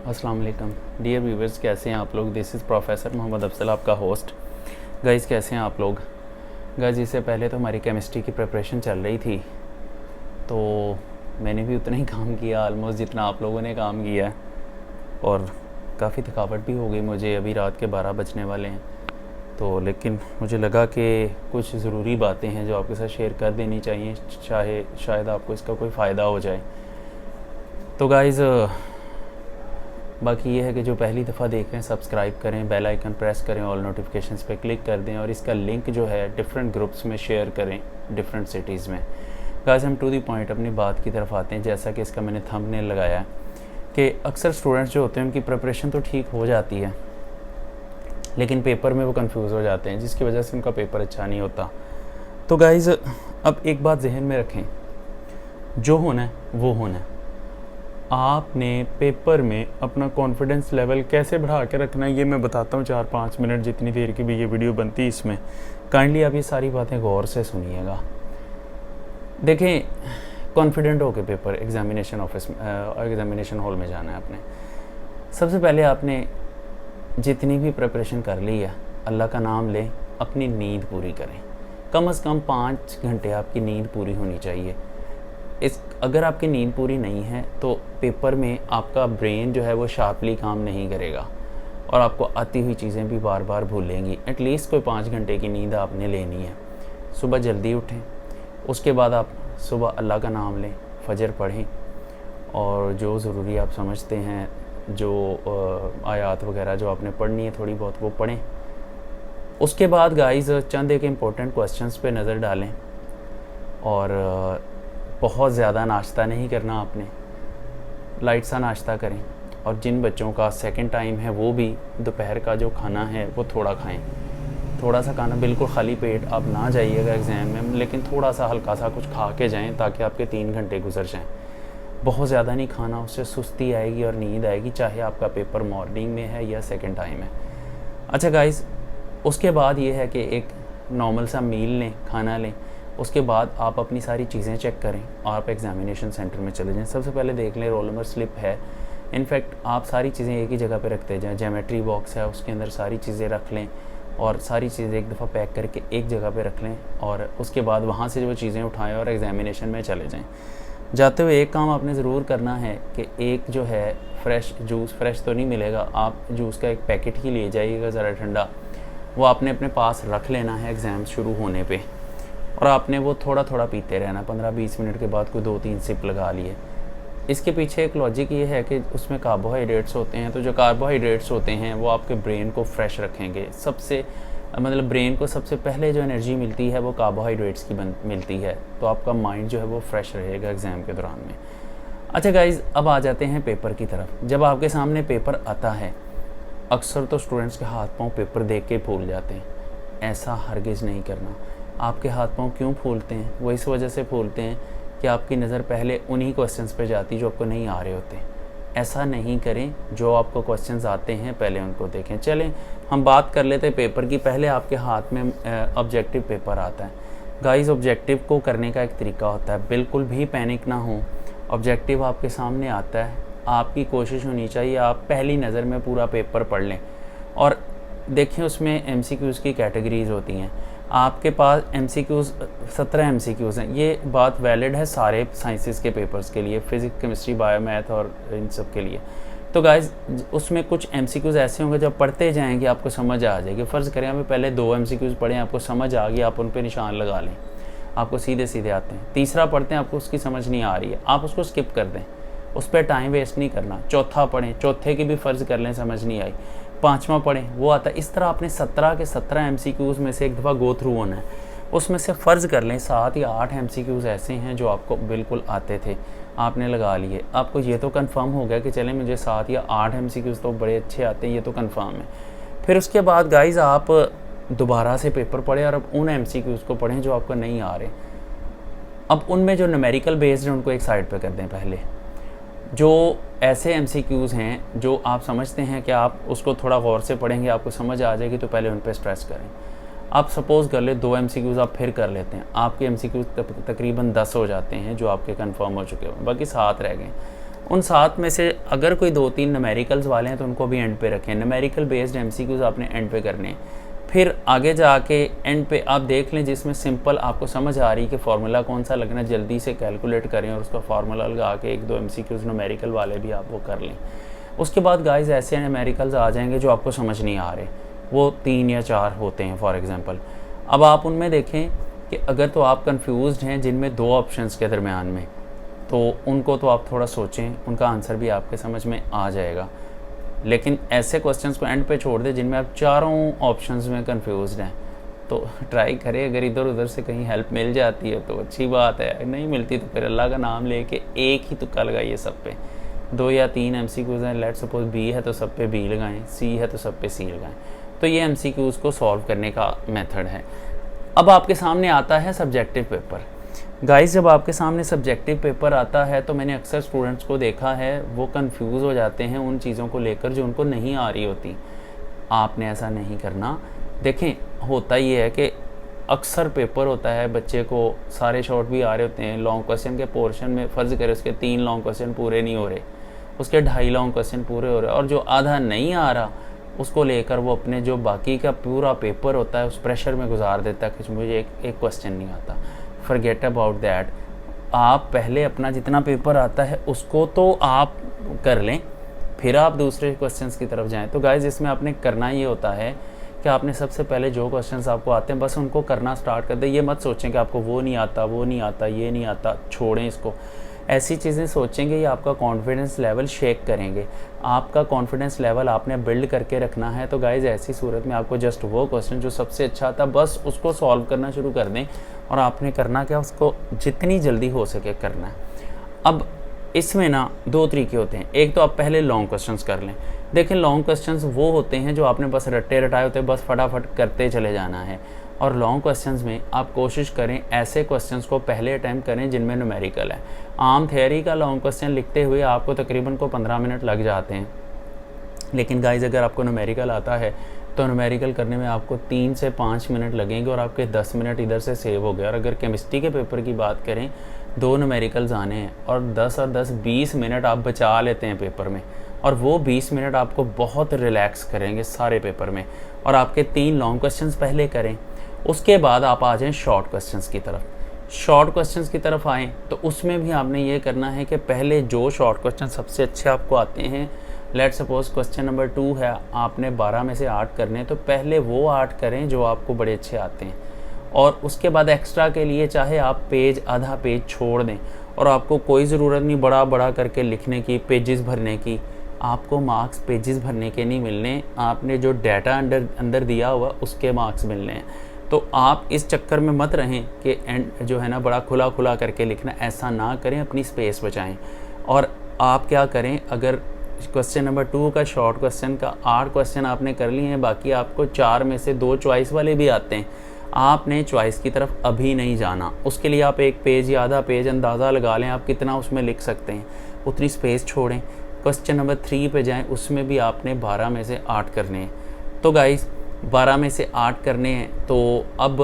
अस्सलाम वालेकुम dear viewers, कैसे हैं आप लोग। This is professor Mohammad Afzal, आपका होस्ट। गाइस कैसे हैं आप लोग। गाइस इससे पहले तो हमारी केमिस्ट्री की प्रिपरेशन चल रही थी, तो मैंने भी उतना ही काम किया ऑलमोस्ट जितना आप लोगों ने काम किया है, और काफ़ी थकावट भी हो गई मुझे। अभी रात के 12 बजने वाले हैं, तो लेकिन मुझे लगा कि कुछ ज़रूरी बातें हैं जो आपके साथ शेयर कर देनी चाहिए, चाहे शायद आपको इसका कोई फ़ायदा हो जाए। तो गाइज़ बाकी ये है कि जो पहली दफ़ा देख रहे हैं सब्सक्राइब करें, बेल आइकन प्रेस करें, ऑल नोटिफिकेशंस पे क्लिक कर दें, और इसका लिंक जो है डिफरेंट ग्रुप्स में शेयर करें डिफरेंट सिटीज़ में। गाइस हम टू दी पॉइंट अपनी बात की तरफ आते हैं। जैसा कि इसका मैंने थंबनेल लगाया है कि अक्सर स्टूडेंट्स जो होते हैं उनकी प्रिपरेशन तो ठीक हो जाती है, लेकिन पेपर में वो कंफ्यूज हो जाते हैं, जिसकी वजह से उनका पेपर अच्छा नहीं होता। तो गाइज़ अब एक बात जहन में रखें, जो होना है वो होना है। आपने पेपर में अपना कॉन्फिडेंस लेवल कैसे बढ़ा के रखना है ये मैं बताता हूँ। 4-5 मिनट जितनी देर की भी ये वीडियो बनती है, इसमें काइंडली आप ये सारी बातें गौर से सुनिएगा। देखें, कॉन्फिडेंट होकर पेपर एग्जामिनेशन हॉल में जाना है आपने। सबसे पहले आपने जितनी भी प्रिपरेशन कर ली है, अल्लाह का नाम लें, अपनी नींद पूरी करें। कम से कम 5 घंटे आपकी नींद पूरी होनी चाहिए। अगर आपकी नींद पूरी नहीं है तो पेपर में आपका ब्रेन जो है वो शार्पली काम नहीं करेगा, और आपको आती हुई चीज़ें भी बार बार भूलेंगी। एटलीस्ट कोई 5 घंटे की नींद आपने लेनी है। सुबह जल्दी उठें, उसके बाद आप सुबह अल्लाह का नाम लें, फजर पढ़ें, और जो ज़रूरी आप समझते हैं, जो आयात वगैरह जो आपने पढ़नी है थोड़ी बहुत, वो पढ़ें। उसके बाद गाइज़ चंद एक इम्पोर्टेंट क्वेश्चंस पे नज़र डालें, और बहुत ज़्यादा नाश्ता नहीं करना आपने, लाइट सा नाश्ता करें। और जिन बच्चों का सेकंड टाइम है वो भी दोपहर का जो खाना है वो थोड़ा खाएं। थोड़ा सा खाना, बिल्कुल खाली पेट आप ना जाइएगा एग्ज़ाम में, लेकिन थोड़ा सा हल्का सा कुछ खा के जाएं ताकि आपके 3 घंटे गुजर जाएं। बहुत ज़्यादा नहीं खाना, उससे सुस्ती आएगी और नींद आएगी, चाहे आपका पेपर मॉर्निंग में है या सेकेंड टाइम है। अच्छा गाइज़, उसके बाद ये है कि एक नॉर्मल सा मील लें, खाना लें। उसके बाद आप अपनी सारी चीज़ें चेक करें और आप एग्जामिनेशन सेंटर में चले जाएं। सबसे पहले देख लें रोल नंबर स्लिप है। इनफैक्ट आप सारी चीज़ें एक ही जगह पे रखते जाएं। ज्योमेट्री बॉक्स है, उसके अंदर सारी चीज़ें रख लें, और सारी चीज़ें एक दफ़ा पैक करके एक जगह पे रख लें, और उसके बाद वहाँ से वो चीज़ें उठाएं और एग्जामिनेशन में चले जाएँ। जाते हुए एक काम आपने ज़रूर करना है कि एक जो है फ्रेश जूस, फ्रेश तो नहीं मिलेगा, आप जूस का एक पैकेट ही ले जाइएगा ज़रा ठंडा, वो आपने अपने पास रख लेना है एग्ज़ाम शुरू होने पे, और आपने वो थोड़ा थोड़ा पीते रहना। 15-20 मिनट के बाद कोई 2-3 सिप लगा लिए। इसके पीछे एक लॉजिक ये है कि उसमें कार्बोहाइड्रेट्स होते हैं, तो जो कार्बोहाइड्रेट्स होते हैं वो आपके ब्रेन को फ्रेश रखेंगे। मतलब ब्रेन को सबसे पहले जो एनर्जी मिलती है वो कार्बोहाइड्रेट्स की मिलती है, तो आपका माइंड जो है वो फ्रेश रहेगा एग्ज़ाम के दौरान में। अच्छा गाइज़, अब आ जाते हैं पेपर की तरफ। जब आपके सामने पेपर आता है, अक्सर तो स्टूडेंट्स के हाथ पाँव पेपर देख के फूल जाते हैं। ऐसा हरगिज़ नहीं करना। आपके हाथ पाँव क्यों फूलते हैं? वो इस वजह से फूलते हैं कि आपकी नज़र पहले उन्हीं क्वेश्चंस पे जाती जो आपको नहीं आ रहे होते। ऐसा नहीं करें, जो आपको क्वेश्चंस आते हैं पहले उनको देखें। चलें हम बात कर लेते हैं पेपर की। पहले आपके हाथ में ऑब्जेक्टिव पेपर आता है। गाइस, ऑब्जेक्टिव को करने का एक तरीका होता है, बिल्कुल भी पैनिक ना हो। ऑब्जेक्टिव आपके सामने आता है, आपकी कोशिश होनी चाहिए आप पहली नज़र में पूरा पेपर पढ़ लें, और देखें उसमें MCQs की कैटेगरीज़ होती हैं। आपके पास MCQs 17 MCQs हैं। ये बात वैलिड है सारे साइंसेस के पेपर्स के लिए, फिज़िक्स, केमिस्ट्री, बायो, मैथ और इन सब के लिए। तो गाइस, उसमें कुछ MCQs ऐसे होंगे जब पढ़ते जाएंगे आपको समझ आ जाएगी। फ़र्ज़ करें हमें पहले 2 MCQs पढ़ें, आपको समझ आ गई, आप उन पर निशान लगा लें, आपको सीधे सीधे आते हैं। तीसरा पढ़ते हैं, आपको उसकी समझ नहीं आ रही है, आप उसको स्किप कर दें, उस पर टाइम वेस्ट नहीं करना। चौथा पढ़ें, चौथे की भी फ़र्ज़ कर लें समझ नहीं आई, 5वां पढ़ें, वो आता है। इस तरह आपने 17 के 17 MCQs में से एक दफ़ा गो थ्रू होना है। उसमें से फ़र्ज़ कर लें 7 या 8 MCQs ऐसे हैं जो आपको बिल्कुल आते थे, आपने लगा लिए। आपको ये तो कंफर्म हो गया कि चलें मुझे 7 या 8 MCQs तो बड़े अच्छे आते हैं, ये तो कंफर्म है। फिर उसके बाद गाइज़ आप दोबारा से पेपर पढ़ें, और अब उन MCQs को पढ़ें जो आपको नहीं आ रहे। अब उनमें जो न्यूमेरिकल बेस्ड हैं उनको एक साइड पर कर दें। पहले जो ऐसे MCQs हैं जो आप समझते हैं कि आप उसको थोड़ा गौर से पढ़ेंगे आपको समझ आ जाएगी, तो पहले उन पर स्ट्रेस करें। आप सपोज़ कर ले 2 MCQs आप फिर कर लेते हैं, आपके MCQs तकरीबन 10 हो जाते हैं जो आपके कंफर्म हो चुके हैं, बाकी 7 रह गए। उन 7 में से अगर कोई 2-3 न्यूमेरिकल्स वाले हैं तो उनको भी एंड पे रखें। न्यूमेरिकल बेस्ड MCQs आपने एंड पे करने हैं। फिर आगे जाके एंड पे आप देख लें जिसमें सिंपल आपको समझ आ रही कि फार्मूला कौन सा लगना, जल्दी से कैलकुलेट करें और उसका फार्मूला लगा के 1-2 MCQs न्यूमेरिकल वाले भी आप वो कर लें। उसके बाद गाइस ऐसे न्यूमेरिकल्स आ जाएंगे जो आपको समझ नहीं आ रहे, वो 3 या 4 होते हैं फॉर एग्जांपल। अब आप उनमें देखें कि अगर तो आप कंफ्यूज्ड हैं जिनमें 2 ऑप्शंस के दरमियान में, तो उनको तो आप थोड़ा सोचें, उनका आंसर भी आपके समझ में आ जाएगा। लेकिन ऐसे क्वेश्चंस को एंड पे छोड़ दें जिनमें आप चारों ऑप्शंस में कंफ्यूज्ड हैं, तो ट्राई करें। अगर इधर उधर से कहीं हेल्प मिल जाती है तो अच्छी बात है, नहीं मिलती तो फिर अल्लाह का नाम लेके एक ही तुक्का लगाइए सब पे। 2 या 3 MCQs हैं, लेट्स सपोज B है तो सब पे B लगाएं, C है तो सब पे C लगाएं। तो ये MCQs को सॉल्व करने का मेथड है। अब आपके सामने आता है सब्जेक्टिव पेपर। गाइस जब आपके सामने सब्जेक्टिव पेपर आता है तो मैंने अक्सर स्टूडेंट्स को देखा है वो कंफ्यूज हो जाते हैं उन चीज़ों को लेकर जो उनको नहीं आ रही होती। आपने ऐसा नहीं करना। देखें, होता ये है कि अक्सर पेपर होता है, बच्चे को सारे शॉर्ट भी आ रहे होते हैं, लॉन्ग क्वेश्चन के पोर्शन में फ़र्ज़ करें उसके 3 लॉन्ग क्वेश्चन पूरे नहीं हो रहे, उसके 2.5 लॉन्ग क्वेश्चन पूरे हो रहे, और जो आधा नहीं आ रहा उसको लेकर वो अपने जो बाकी का पूरा पेपर होता है उस प्रेशर में गुजार देता है कि मुझे एक क्वेश्चन नहीं आता। Forget about that. आप पहले अपना जितना पेपर आता है उसको तो आप कर लें, फिर आप दूसरे क्वेश्चंस की तरफ जाएं। तो गाइस इसमें आपने करना ये होता है कि आपने सबसे पहले जो क्वेश्चंस आपको आते हैं बस उनको करना स्टार्ट कर दें। ये मत सोचें कि आपको वो नहीं आता, वो नहीं आता, ये नहीं आता, छोड़ें इसको। ऐसी चीज़ें सोचेंगे ये आपका कॉन्फिडेंस लेवल शेक करेंगे। आपका कॉन्फिडेंस लेवल आपने बिल्ड करके रखना है। तो गाइज़ ऐसी सूरत में आपको जस्ट वो क्वेश्चन जो सबसे अच्छा आता बस उसको सॉल्व करना शुरू कर दें, और आपने करना क्या, उसको जितनी जल्दी हो सके करना है। अब इसमें ना 2 तरीके होते हैं। एक तो आप पहले लॉन्ग क्वेश्चंस कर लें। देखें, लॉन्ग क्वेश्चंस वो होते हैं जो आपने बस रट्टे रटाए होते हैं, बस फटाफट करते चले जाना है। और लॉन्ग क्वेश्चंस में आप कोशिश करें ऐसे क्वेश्चंस को पहले अटैम्प्ट करें जिनमें न्यूमेरिकल है। आम थ्योरी का लॉन्ग क्वेश्चन लिखते हुए आपको तकरीबन 15 मिनट लग जाते हैं, लेकिन गाइज अगर आपको न्यूमेरिकल आता है तो न्यूमेरिकल करने में आपको 3 से 5 मिनट लगेंगे और आपके 10 मिनट इधर से सेव हो गए। और अगर केमिस्ट्री के पेपर की बात करें, 2 न्यूमेरिकल्स आने हैं और 10 और 10 20 मिनट आप बचा लेते हैं पेपर में, और वो 20 मिनट आपको बहुत रिलैक्स करेंगे सारे पेपर में। और आपके 3 लॉन्ग क्वेश्चंस पहले करें, उसके बाद आप आ जाएं शॉर्ट क्वेश्चंस की तरफ। शॉर्ट क्वेश्चंस की तरफ आएँ तो उसमें भी आपने ये करना है कि पहले जो शॉर्ट क्वेश्चन सबसे अच्छे आपको आते हैं, लेट्स सपोज क्वेश्चन नंबर 2 है, आपने 12 में से 8 करने, तो पहले वो 8 करें जो आपको बड़े अच्छे आते हैं। और उसके बाद एक्स्ट्रा के लिए चाहे आप पेज आधा पेज छोड़ दें, और आपको कोई ज़रूरत नहीं बड़ा बड़ा करके लिखने की, पेजेस भरने की। आपको मार्क्स पेजेस भरने के नहीं मिलने, आपने जो डाटा अंदर दिया हुआ उसके मार्क्स मिलने हैं। तो आप इस चक्कर में मत रहें कि एंड जो है ना बड़ा खुला खुला करके लिखना, ऐसा ना करें, अपनी स्पेस बचाएं। और आप क्या करें, अगर क्वेश्चन नंबर 2 का शॉर्ट क्वेश्चन का 8 क्वेश्चन आपने कर लिए हैं, बाकी आपको 4 में से 2 चॉइस वाले भी आते हैं, आपने चॉइस की तरफ अभी नहीं जाना। उसके लिए आप 1 पेज या आधा पेज अंदाज़ा लगा लें आप कितना उसमें लिख सकते हैं, उतनी स्पेस छोड़ें। क्वेश्चन नंबर 3 पे जाएं, उसमें भी आपने 12 में से 8 करने हैं। तो गाइस 12 में से 8 करने हैं, तो अब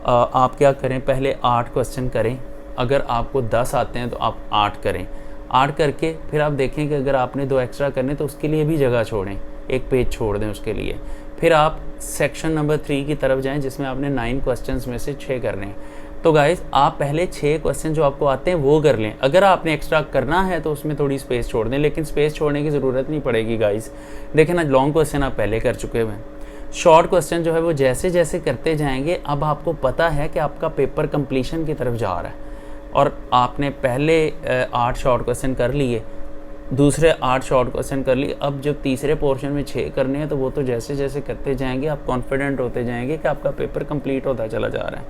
आप क्या करें, पहले 8 क्वेश्चन करें। अगर आपको 10 आते हैं तो आप 8 करें। 8 करके फिर आप देखें कि अगर आपने 2 एक्स्ट्रा करने तो उसके लिए भी जगह छोड़ें, 1 पेज छोड़ दें उसके लिए। फिर आप सेक्शन नंबर 3 की तरफ जाएं जिसमें आपने 9 क्वेश्चंस में से 6 करने हैं। तो गाइस आप पहले 6 क्वेश्चन जो आपको आते हैं वो कर लें। अगर आपने एक्स्ट्रा करना है तो उसमें थोड़ी स्पेस छोड़ दें, लेकिन स्पेस छोड़ने की ज़रूरत नहीं पड़ेगी गाइस। देखें ना, लॉन्ग क्वेश्चन आप पहले कर चुके हुए हैं, शॉर्ट क्वेश्चन जो है वो जैसे जैसे करते जाएंगे, अब आपको पता है कि आपका पेपर कंप्लीशन की तरफ जा रहा है। और आपने पहले 8 शॉर्ट क्वेश्चन कर लिए, दूसरे 8 शॉर्ट क्वेश्चन कर लिए, अब जब तीसरे पोर्शन में 6 करने हैं तो वो तो जैसे जैसे करते जाएंगे आप कॉन्फिडेंट होते जाएंगे कि आपका पेपर कंप्लीट होता चला जा रहा है।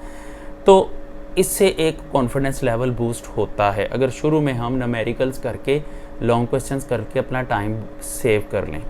तो इससे एक कॉन्फिडेंस लेवल बूस्ट होता है अगर शुरू में हम न्यूमेरिकल्स करके लॉन्ग क्वेश्चंस करके अपना टाइम सेव कर लें।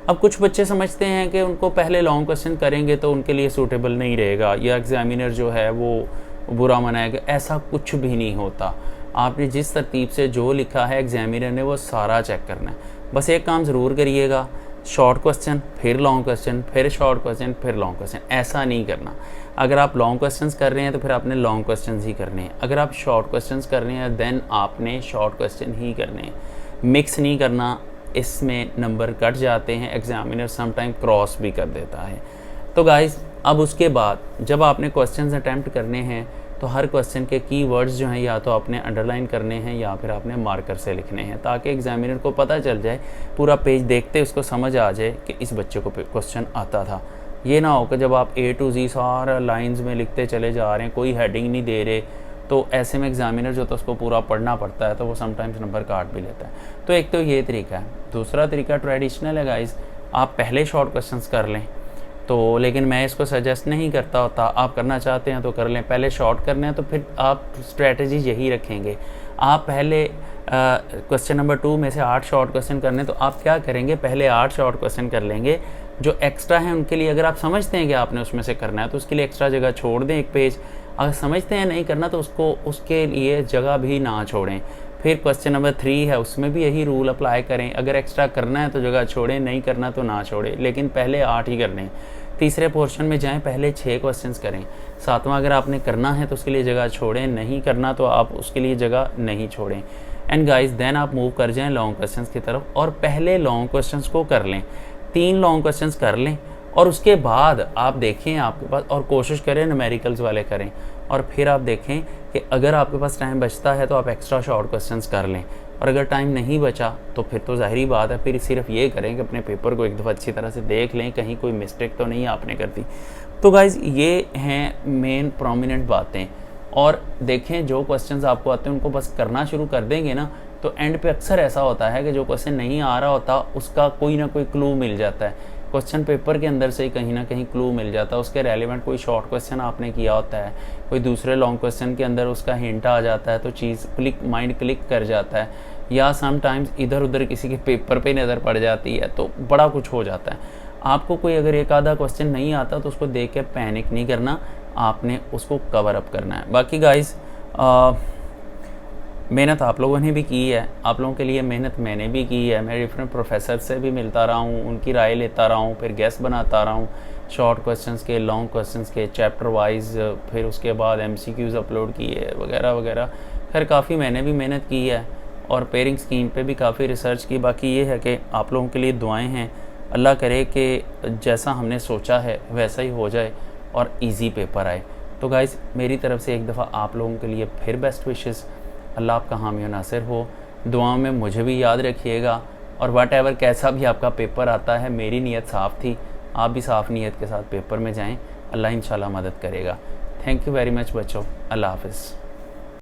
अब कुछ बच्चे समझते हैं कि उनको पहले लॉन्ग क्वेश्चन करेंगे तो उनके लिए सूटेबल नहीं रहेगा, या एग्जामिनर जो है वो बुरा मनाएगा। ऐसा कुछ भी नहीं होता। आपने जिस तरतीब से जो लिखा है एग्जामिनर ने वो सारा चेक करना है। बस एक काम ज़रूर करिएगा, शॉर्ट क्वेश्चन फिर लॉन्ग क्वेश्चन फिर शॉर्ट क्वेश्चन फिर लॉन्ग क्वेश्चन, ऐसा नहीं करना। अगर आप लॉन्ग क्वेश्चंस कर रहे हैं तो फिर आपने लॉन्ग क्वेश्चंस ही करने हैं। अगर आप शॉर्ट क्वेश्चंस कर रहे हैं देन आपने शॉर्ट क्वेश्चन ही करने हैं। मिक्स नहीं करना, इसमें नंबर कट जाते हैं, एग्जामिनर समटाइम क्रॉस भी कर देता है। तो गाइस अब उसके बाद जब आपने क्वेश्चंस अटैम्प्ट करने हैं तो हर क्वेश्चन के कीवर्ड्स जो हैं या तो आपने अंडरलाइन करने हैं या फिर आपने मार्कर से लिखने हैं, ताकि एग्जामिनर को पता चल जाए, पूरा पेज देखते उसको समझ आ जाए कि इस बच्चे को क्वेश्चन आता था। ये ना हो कि जब आप A to Z सारा लाइंस में लिखते चले जा रहे हैं, कोई हेडिंग नहीं दे रहे, तो ऐसे में एग्जामिनर जो तो उसको पूरा पढ़ना पड़ता है, तो वो समटाइम्स नंबर काट भी लेता है। तो एक तो ये तरीका है। दूसरा तरीका ट्रेडिशनल है गाइस, आप पहले शॉर्ट क्वेश्चंस कर लें, तो लेकिन मैं इसको सजेस्ट नहीं करता होता, आप करना चाहते हैं तो कर लें। पहले शॉर्ट करने हैं तो फिर आप स्ट्रेटजी यही रखेंगे, आप पहले क्वेश्चन नंबर 2 में से 8 शॉर्ट क्वेश्चन करने, तो आप क्या करेंगे, पहले 8 शॉर्ट क्वेश्चन कर लेंगे। जो एक्स्ट्रा हैं उनके लिए अगर आप समझते हैं कि आपने उसमें से करना है तो उसके लिए एक्स्ट्रा जगह छोड़ दें एक पेज। अगर समझते हैं नहीं करना तो उसके लिए जगह भी ना छोड़ें। फिर क्वेश्चन नंबर 3 है, उसमें भी यही रूल अप्लाई करें, अगर एक्स्ट्रा करना है तो जगह छोड़ें, नहीं करना तो ना छोड़ें, लेकिन पहले 8 ही करने। तीसरे पोर्शन में जाएं, पहले 6 क्वेश्चंस करें। 7वां अगर आपने करना है तो उसके लिए जगह छोड़ें, नहीं करना तो आप उसके लिए जगह नहीं छोड़ें। एंड गाइस देन आप मूव कर जाएं लॉन्ग क्वेश्चंस की तरफ, और पहले लॉन्ग क्वेश्चंस को कर लें, 3 लॉन्ग क्वेश्चंस कर लें, और उसके बाद आप देखें आपके पास, और कोशिश करें न्यूमेरिकल्स वाले करें, और फिर आप देखें कि अगर आपके पास टाइम बचता है तो आप एक्स्ट्रा शॉर्ट क्वेश्चंस कर लें, और अगर टाइम नहीं बचा तो फिर तो ज़ाहिरी बात है, फिर सिर्फ ये करें कि अपने पेपर को एक दफ़ा अच्छी तरह से देख लें, कहीं कोई मिस्टेक तो नहीं आपने कर दी। तो गाइज़ ये हैं मेन प्रोमिनेंट बातें। और देखें जो क्वेश्चंस आपको आते हैं उनको बस करना शुरू कर देंगे ना, तो एंड पे अक्सर ऐसा होता है कि जो क्वेश्चन नहीं आ रहा होता उसका कोई ना कोई क्लू मिल जाता है, क्वेश्चन पेपर के अंदर से ही कहीं ना कहीं क्लू मिल जाता है, उसके रेलिवेंट कोई शॉर्ट क्वेश्चन आपने किया होता है, कोई दूसरे लॉन्ग क्वेश्चन के अंदर उसका हिंट आ जाता है, तो चीज़ माइंड क्लिक कर जाता है, या समटाइम्स इधर उधर किसी के पेपर पे नज़र पड़ जाती है, तो बड़ा कुछ हो जाता है। आपको कोई अगर एक आधा क्वेश्चन नहीं आता तो उसको देख के पैनिक नहीं करना, आपने उसको कवर अप करना है। बाकी गाइस मेहनत आप लोगों ने भी की है, आप लोगों के लिए मेहनत मैंने भी की है, मैं डिफरेंट प्रोफेसर से भी मिलता रहा हूँ, उनकी राय लेता रहा हूँ, फिर गेस्ट बनाता रहा हूँ शॉर्ट क्वेश्चंस के, लॉन्ग क्वेश्चंस के, चैप्टर वाइज, फिर उसके बाद MCQs अपलोड किए वगैरह वगैरह। खैर काफ़ी मैंने भी मेहनत की है, और पेयरिंग स्कीम पे भी काफ़ी रिसर्च की। बाकी ये है कि आप लोगों के लिए दुआएं हैं, अल्लाह करे कि जैसा हमने सोचा है वैसा ही हो जाए और इजी पेपर आए। तो गाइस मेरी तरफ से एक दफ़ा आप लोगों के लिए फिर बेस्ट विशेस, अल्लाह आपका हामी और नासिर हो। दुआओं में मुझे भी याद रखिएगा, और व्हाटएवर कैसा भी आपका पेपर आता है, मेरी नीयत साफ़ थी, आप भी साफ़ नीयत के साथ पेपर में जाएँ, अल्लाह इंशाल्लाह मदद करेगा। थैंक यू वेरी मच बच्चों, अल्लाह हाफ़िज़।